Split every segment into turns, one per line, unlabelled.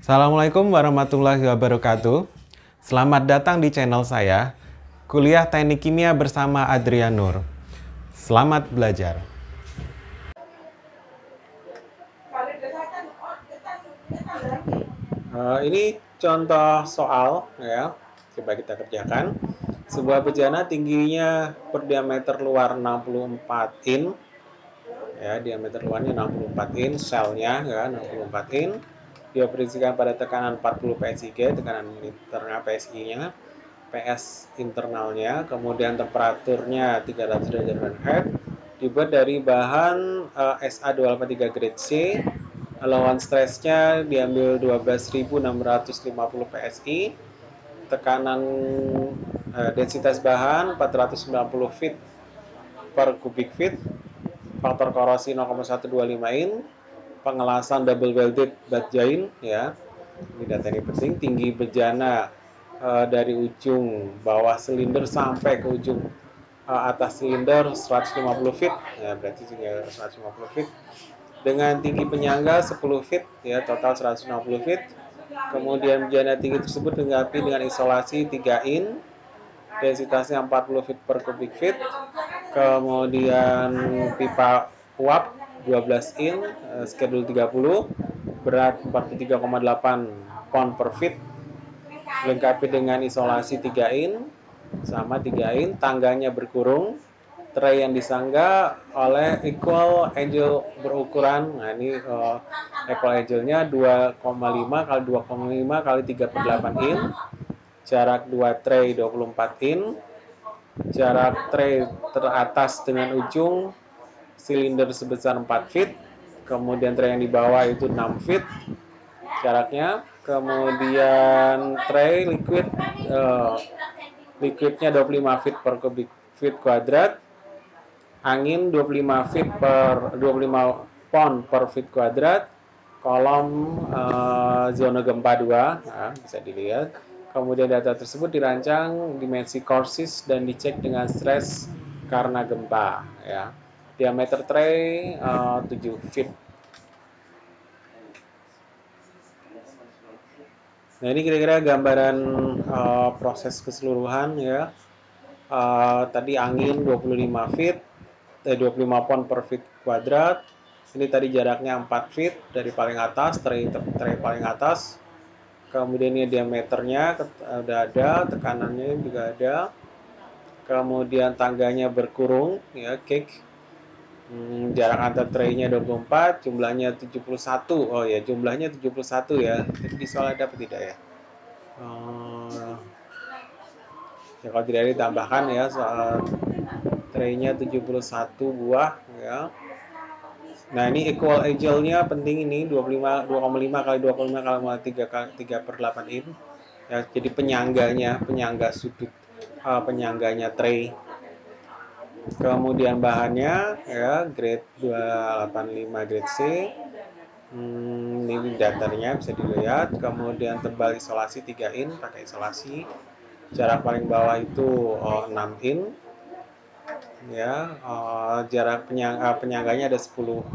Assalamualaikum warahmatullahi wabarakatuh. Selamat datang di channel saya, Kuliah Teknik Kimia bersama Adrian Nur. Selamat belajar. Ini contoh soal ya. Coba kita kerjakan. Sebuah bejana tingginya per diameter luar 64 in. Ya, diameter luarnya 64 in, selnya ya 64 in. Dia berisikan pada tekanan 40 PSIG, tekanan internal PSI-nya, PS internalnya, kemudian temperaturnya 300 derajat Fahrenheit, dibuat dari bahan SA283 grade C, lawan stressnya diambil 12.650 PSI, tekanan densitas bahan 490 feet per kubik feet, faktor korosi 0,125 in, pengelasan double welded butt joint ya. Ini data ini penting. Tinggi bejana dari ujung bawah silinder sampai ke ujung atas silinder 150 feet ya, berarti juga 150 feet dengan tinggi penyangga 10 feet ya, total 160 feet. Kemudian bejana tinggi tersebut dilengkapi dengan isolasi 3 in, densitasnya 40 feet per kubik feet. Kemudian pipa uap 12 in, schedule 30, berat 43,8 pound per feet, dilengkapi dengan isolasi 3 in, sama 3 in, tangganya berkurung, tray yang disangga oleh equal angle berukuran, nah ini equal angle-nya 2,5 kali 2,5 kali 3/8 in, jarak 2 tray 24 in, jarak tray teratas dengan ujung silinder sebesar 4 feet, kemudian tray yang di bawah itu 6 feet jaraknya, kemudian tray liquidnya 25 feet per kubik feet kuadrat, angin 25 feet per 25 pound per feet kuadrat, kolom zona gempa 2, nah, bisa dilihat. Kemudian data tersebut dirancang dimensi korsis dan dicek dengan stres karena gempa ya. Diameter tray 7 feet. Nah, ini kira-kira gambaran proses keseluruhan ya. Tadi angin 25 feet, 25 pound per feet kuadrat. Ini tadi jaraknya 4 feet dari paling atas, tray paling atas. Kemudian ini diameternya udah ada, tekanannya juga ada. Kemudian tangganya berkurung ya, cake. Jarak antar tray-nya 24, jumlahnya 71. Oh ya, jumlahnya 71 ya. Jadi di soal ada apa tidak ya? Ya kalau tidak ditambahkan ya, soal tray-nya 71 buah ya. Nah, ini equal angle-nya penting, ini 2,5 kali 2,5 kali 3/8 in. Ya, jadi penyangga sudut penyangganya tray. Kemudian bahannya ya grade 285 grade C. Ini datarnya bisa dilihat. Kemudian tebal isolasi 3 in, pakai isolasi. Jarak paling bawah itu 6 in. Ya, jarak penyangganya ada 10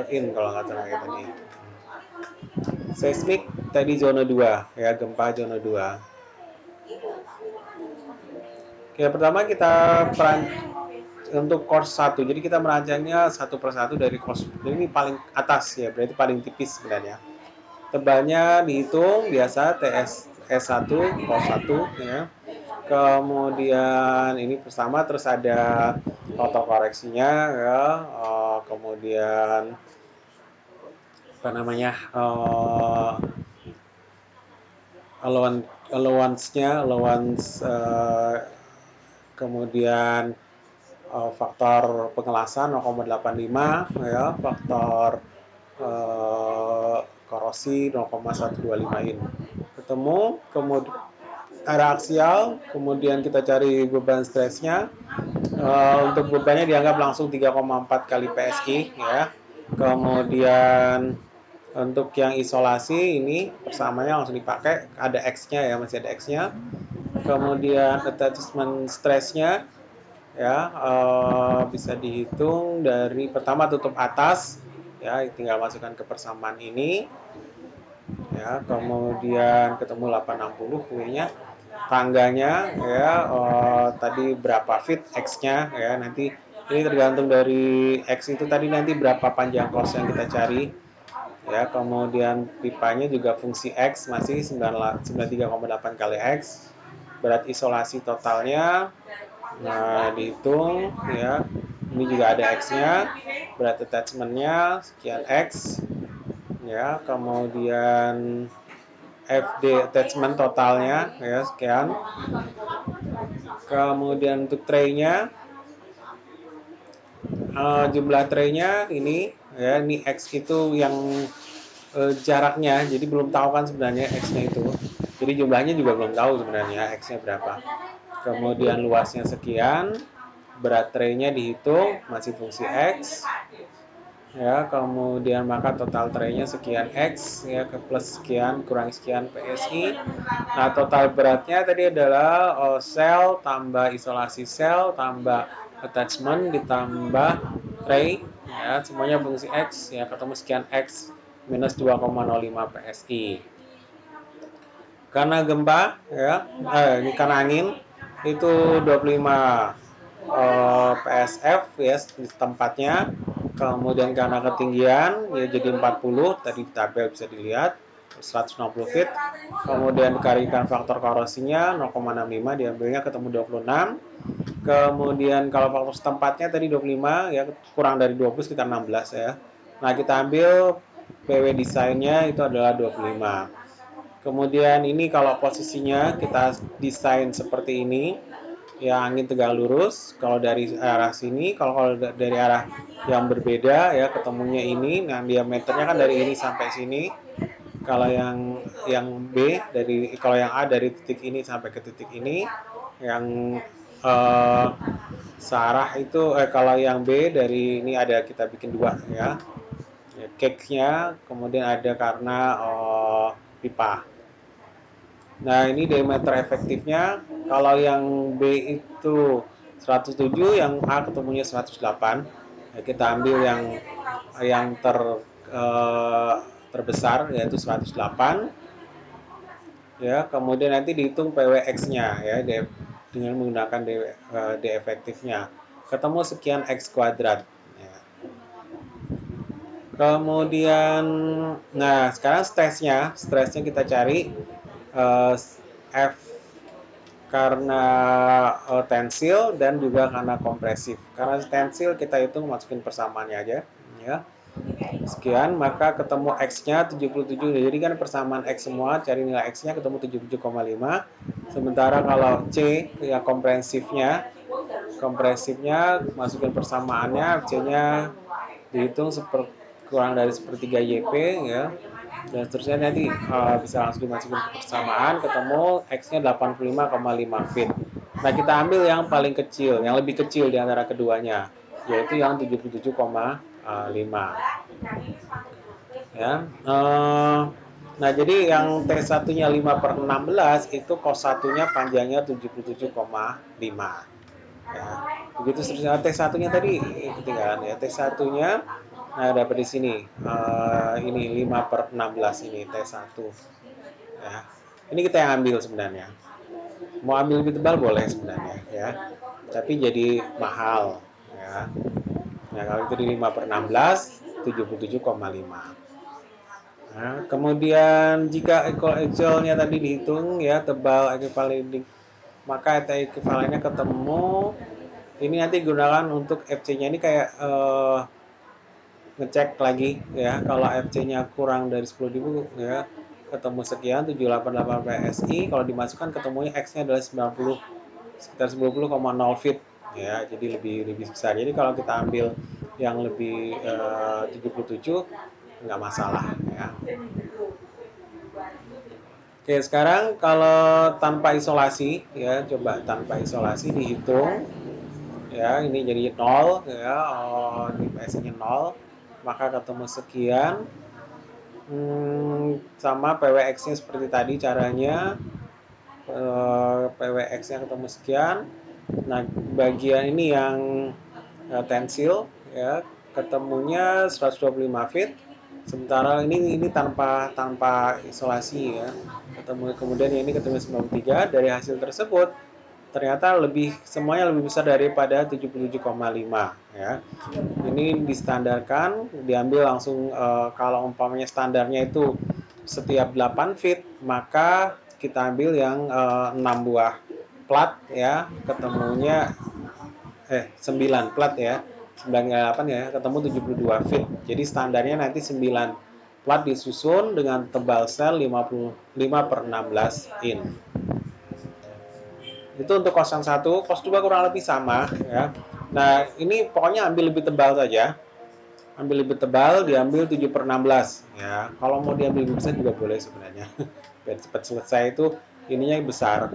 in kalau nggak salah kayak tadi. Seismik tadi zona 2 ya, gempa zona 2. Oke, pertama kita untuk course 1. Jadi kita merancangnya satu persatu dari course. Ini paling atas ya, berarti paling tipis sebenarnya. Tebalnya dihitung biasa TS S1 course 1 ya. Kemudian ini pertama, terus ada autokoreksinya ya, kemudian apa namanya, allowance, kemudian faktor pengelasan 0,85 ya, faktor korosi 0,125 in. Ketemu, kemudian arah aksial, kemudian kita cari beban stresnya. Untuk bebannya dianggap langsung 3,4 kali PSI ya. Kemudian untuk yang isolasi ini persamanya langsung dipakai, ada X-nya ya, masih ada X-nya. Kemudian attachment stress-nya ya, bisa dihitung dari pertama tutup atas ya tinggal masukkan ke persamaan ini, ya kemudian ketemu 860 W-nya, tangganya ya tadi berapa feet X-nya ya, nanti ini tergantung dari X itu tadi nanti berapa panjang kos yang kita cari ya, kemudian pipanya juga fungsi X masih 93,8 kali X, berat isolasi totalnya nah dihitung ya, ini juga ada X-nya, berat attachment-nya sekian X ya, kemudian FD attachment totalnya ya sekian, kemudian untuk tray-nya jumlah tray-nya ini ya, ini X itu yang jaraknya, jadi belum tahu kan sebenarnya X-nya itu, jadi jumlahnya juga belum tahu sebenarnya X-nya berapa, kemudian luasnya sekian, berat tray-nya dihitung masih fungsi X ya, kemudian maka total tray-nya sekian X ya, ke plus sekian kurang sekian PSI. Nah total beratnya tadi adalah sel tambah isolasi sel tambah attachment ditambah tray ya, semuanya fungsi X ya, ketemu sekian X minus 2,05 PSI. Karena gempa ya, ini karena angin itu 25 PSF ya di tempatnya, kemudian karena ketinggian ya jadi 40, tadi di tabel bisa dilihat 160 feet, kemudian dikalikan faktor korosinya 0,65 diambilnya ketemu 26, kemudian kalau faktor setempatnya tadi 25 ya, kurang dari 20 sekitar 16 ya, nah kita ambil PW desainnya itu adalah 25. Kemudian ini kalau posisinya kita desain seperti ini, ya angin tegak lurus. Kalau dari arah sini, kalau dari arah yang berbeda ya ketemunya ini, nah diameternya kan dari ini sampai sini. Kalau yang B dari, kalau yang A dari titik ini sampai ke titik ini, yang searah itu kalau yang B dari ini ada kita bikin dua ya, cake-nya, kemudian ada karena pipa. Nah, ini diameter efektifnya. Kalau yang B itu 107, yang A ketemunya 108. Ya, kita ambil yang terbesar yaitu 108. Ya, kemudian nanti dihitung PWX-nya ya dengan menggunakan D efektifnya. Ketemu sekian X kuadrat. Ya. Kemudian, nah sekarang stresnya kita cari F karena tensil dan juga karena kompresif. Karena tensil kita hitung masukin persamaannya aja ya. Sekian, maka ketemu X-nya 77. Jadi kan persamaan X semua, cari nilai X-nya ketemu 77,5. Sementara kalau C ya kompresifnya masukin persamaannya, C-nya dihitung kurang dari sepertiga YP ya, dan seterusnya nanti bisa langsung dimasukin ke persamaan, ketemu X-nya 85,5 feet. Nah kita ambil yang paling kecil, yang lebih kecil di antara keduanya, yaitu yang 77,5 ya. Nah jadi yang T1 nya 5/16 itu cos 1 nya panjangnya 77,5 ya. Begitu seterusnya. T1 nya tadi ketinggalan ya, T1 nya nah dapat di sini ini 5/16 ini T1 ya. Ini kita yang ambil sebenarnya, mau ambil lebih tebal boleh sebenarnya ya, tapi jadi mahal ya. Nah kalau itu di 5/16 77,5. Nah, kemudian jika equal-nya tadi dihitung ya, tebal ekivalen, maka ekuivalennya ketemu. Ini nanti gunakan untuk FC-nya ini kayak ngecek lagi ya, kalau FC-nya kurang dari 10.000 ya ketemu sekian 788 PSI, kalau dimasukkan ketemunya X-nya adalah 90, sekitar 90,0 feet ya, jadi lebih besar. Jadi kalau kita ambil yang lebih 77 nggak masalah ya. Oke, sekarang kalau tanpa isolasi ya, coba tanpa isolasi dihitung ya, ini jadi 0 ya, ini PSI-nya 0, maka ketemu sekian. Sama PWX-nya seperti tadi caranya, PWX-nya ketemu sekian. Nah bagian ini yang tensil ya, ketemunya 125 feet. Sementara ini tanpa isolasi ya. Kemudian ini ketemu 93. Dari hasil tersebut ternyata semuanya lebih besar daripada 77,5 ya. Ini distandarkan, diambil langsung kalau umpamanya standarnya itu setiap 8 feet, maka kita ambil yang 6 buah plat ya, ketemunya 9 plat ya. 98 ya, ketemu 72 feet. Jadi standarnya nanti 9 plat disusun dengan tebal sel 55 per 16 in. Itu untuk kos yang satu, kos 2 kurang lebih sama ya. Nah, ini pokoknya ambil lebih tebal saja. Ambil lebih tebal, diambil 7 per 16 ya. Kalau mau diambil lebih besar juga boleh sebenarnya. Biar cepat selesai itu ininya besar.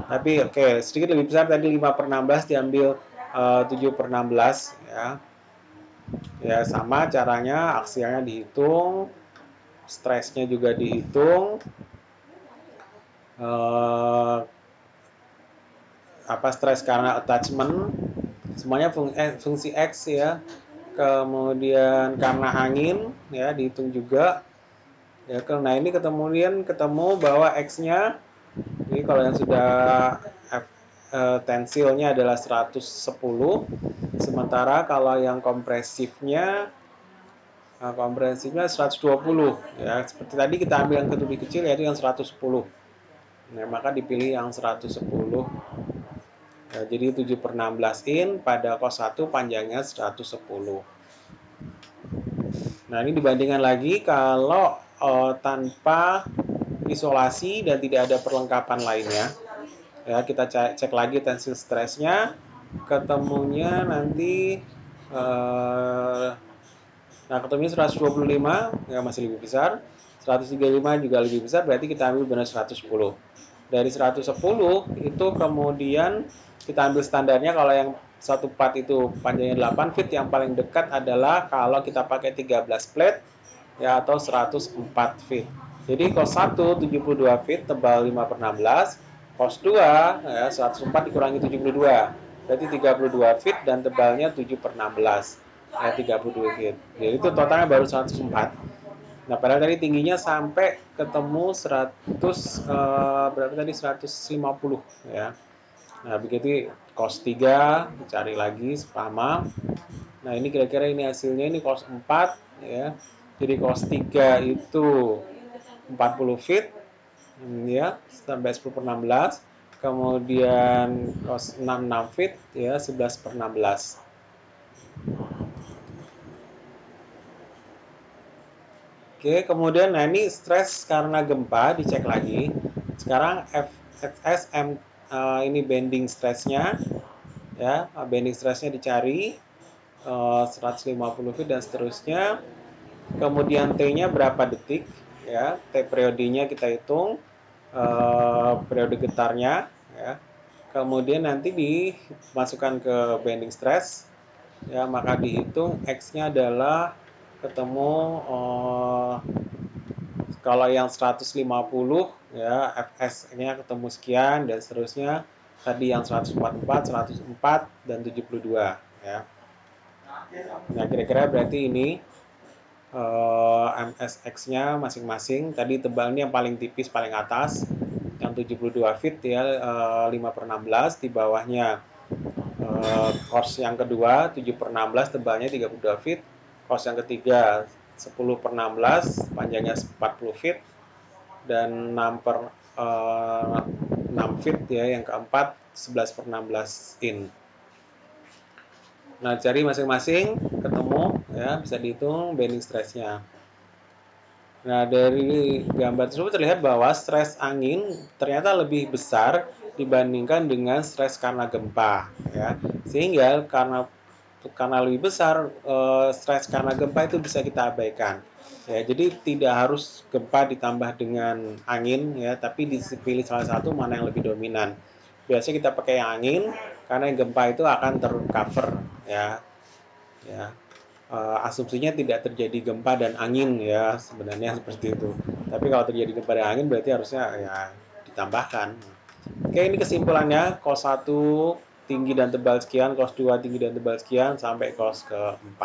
Tapi oke, sedikit lebih besar tadi 5 per 16 diambil 7 per 16 ya. Ya sama caranya, aksialnya dihitung, stresnya juga dihitung, stres karena attachment, semuanya fungsi X ya. Kemudian karena angin ya dihitung juga ya. Nah ini kemudian ketemu bahwa X-nya ini kalau yang sudah tensilnya adalah 110, sementara kalau yang kompresifnya 120 ya. Seperti tadi kita ambil yang lebih kecil yaitu yang 110. Nah, maka dipilih yang 110. Ya, jadi 7 per 16 in pada kos 1 panjangnya 110. Nah, ini dibandingkan lagi kalau tanpa isolasi dan tidak ada perlengkapan lainnya. Ya, kita cek lagi tensil stresnya, ketemunya nanti ketemunya 125 ya, masih lebih besar. 135 juga lebih besar, berarti kita ambil benar 110. Dari 110 itu kemudian kita ambil standarnya. Kalau yang satu part itu panjangnya 8 feet, yang paling dekat adalah kalau kita pakai 13 plate ya, atau 104 feet. Jadi kos 1 72 feet, tebal 5 per 16. Kos 2 ya, 104 dikurangi 72, berarti 32 feet dan tebalnya 7 per 16 ya, 32 feet. Jadi itu totalnya baru 104. Nah, padahal tadi tingginya sampai ketemu 100 berapa tadi, 150 ya. Nah, begitu kos 3 dicari lagi sama. Nah, ini kira-kira ini hasilnya, ini kos 4 ya. Jadi kos 3 itu 40 feet ya, sampai 10 per 16. Kemudian kos 6 feet ya, 11 per 16. Oke, kemudian nah ini stres karena gempa dicek lagi. Sekarang FSM ini bending stresnya ya, bending stresnya dicari 150 feet dan seterusnya. Kemudian T-nya berapa detik ya, T periodenya kita hitung, periode getarnya ya. Kemudian nanti dimasukkan ke bending stress ya, maka dihitung X-nya adalah ketemu kalau yang 150 ya, Fs-nya ketemu sekian dan seterusnya. Tadi yang 144, 104 dan 72 ya. Nah, kira-kira berarti ini MSX-nya masing-masing. Tadi tebalnya yang paling tipis paling atas yang 72 feet ya, 5 per 16. Di bawahnya course yang kedua 7 per 16, tebalnya 32 feet. Course yang ketiga 10 per 16, panjangnya 40 feet. Dan 6 feet ya, yang keempat 11 per 16 in. Nah, cari masing-masing, ketemu ya, bisa dihitung bending stressnya. Nah, dari gambar tersebut terlihat bahwa stres angin ternyata lebih besar dibandingkan dengan stres karena gempa ya. Sehingga karena lebih besar, stres karena gempa itu bisa kita abaikan. Ya, jadi tidak harus gempa ditambah dengan angin ya, tapi dipilih salah satu mana yang lebih dominan. Biasanya kita pakai yang angin karena yang gempa itu akan tercover ya. Ya. Asumsinya tidak terjadi gempa dan angin ya, sebenarnya seperti itu. Tapi kalau terjadi gempa dan angin berarti harusnya ya ditambahkan. Oke, ini kesimpulannya, kos 1 tinggi dan tebal sekian, kos 2 tinggi dan tebal sekian, sampai kos ke-4.